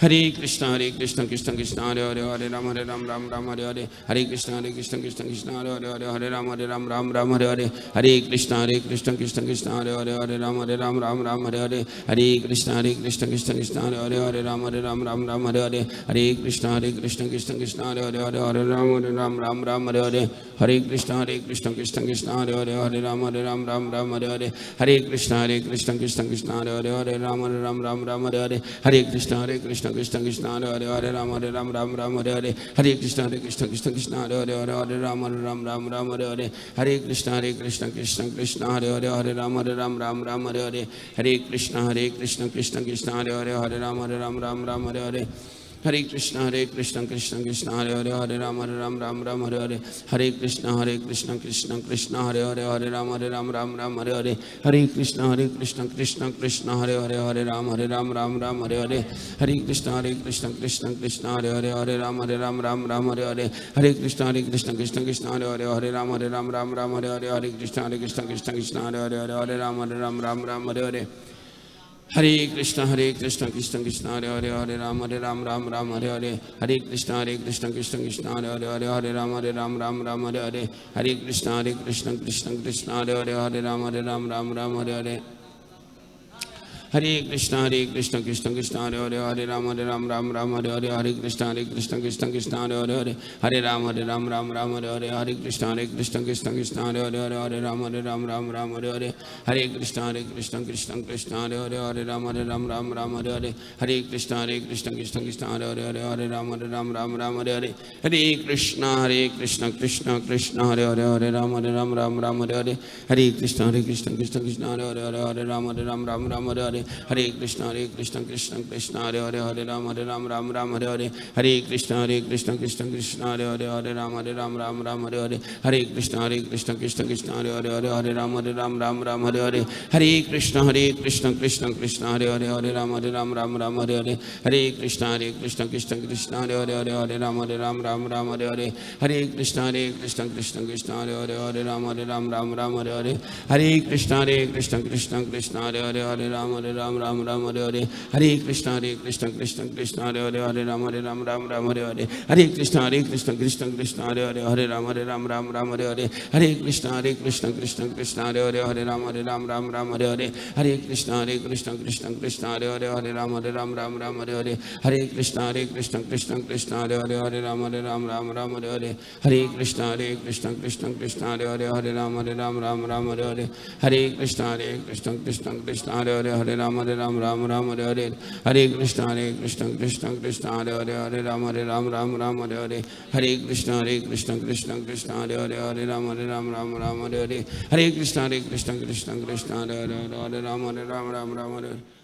Hare Krishna Krishna Krishna Hare Hare Hare Ram Ram Hare Hare Hare Krishna Krishna Krishna Hare Hare Hare Ram Ram Hare Hare Hare Krishna Krishna Krishna Hare Hare Hare Ram Hare Hare Hare Krishna Krishna Krishna Hare Hare Ram Hare Hare Hare Krishna Krishna Krishna Hare Hare Hare Ram Hare Hare Hare Krishna Krishna Krishna Hare Hare Hare Ram Hare Hare Hare Krishna Krishna Krishna Hare Hare Ram Hare Hare Hare Krishna Krishna Krishna Hare Hare Ram Hare Hare Hare Krishna Krishna Krishna Hare Hare Ram Hare Hare Hare Krishna Krishna Krishna Hare Hare Ram Hare Hare Hare Krishna Krishna Krishna Hare Hare Ram Hare Hare Hare Krishna Krishna Krishna Hare Hare Ram Hare Hare Hare Krishna Krishna Hare Hare Ram Hare Hare Hare Krishna Krishna Krishna Hare Hare Ram Hare Hare Hare Krishna Krishna Krishna Hare Hare Ram Hare Hare Hare Krishna Krishna Krishna Hare Hare Ram Hare Hare Hare Krishna Krishna Krishna Hare Hare Ram Hare Hare Hare Krishna Krishna Krishna Hare Hare Ram Hare Hare Hare Krishna Krishna Hare Hare Ram Hare Hare Hare Krishna Krishna Krishna Hare Hare Ram Hare Hare Hare Krishna Krishna Krishna Hare Hare Ram Hare Hare Hare Krishna Krishna Hare Hare Hare Ram Hare Hare Hare Krishna Krishna Hare Hare Ram Hare Hare Hare Krishna Krishna Hare Hare Ram Hare Hare Hare Krishna Krishna Hare Hare Ram Hare Hare Hare Krishna Krishna Hare Hare Ram Hare Hare Hare Krishna Krishna Hare Hare Ram Hare Hare Hare Krishna Krishna Hare Hare Ram Hare Hare Hare Krishna Krishna Hare Hare Ram Hare Hare Hare Krishna Krishna Hare Hare Ram Hare Hare Hare Krishna Krishna Hare Hare Ram Hare Hare Hare Krishna Krishna Hare Hare Ram Hare Hare Hare Krishna Krishna Hare Hare Ram Hare Hare Hare Krishna Krishna Hare Hare Ram Hare Hare Hare Krishna Krishna Hare Hare Ram Hare Hare Hare Krishna Krishna Hare Hare Ram Hare Hare Hare Krishna Krishna Hare Hare Ram Hare Hare Hare Krishna Krishna Hare Hare Ram Hare Hare Hare Krishna Krishna Hare Hare Ram Hare Hare Hare Krishna Krishna Hare Hare Ram Hare Hare Hare Krishna Krishna Hare Hare Ram Hare Hare Hare Krishna Krishna Hare Hare Ram Hare Hare Hare Krishna Krishna Hare Hare Ram Hare Hare Hare Krishna Krishna Hare Hare Ram Hare Hare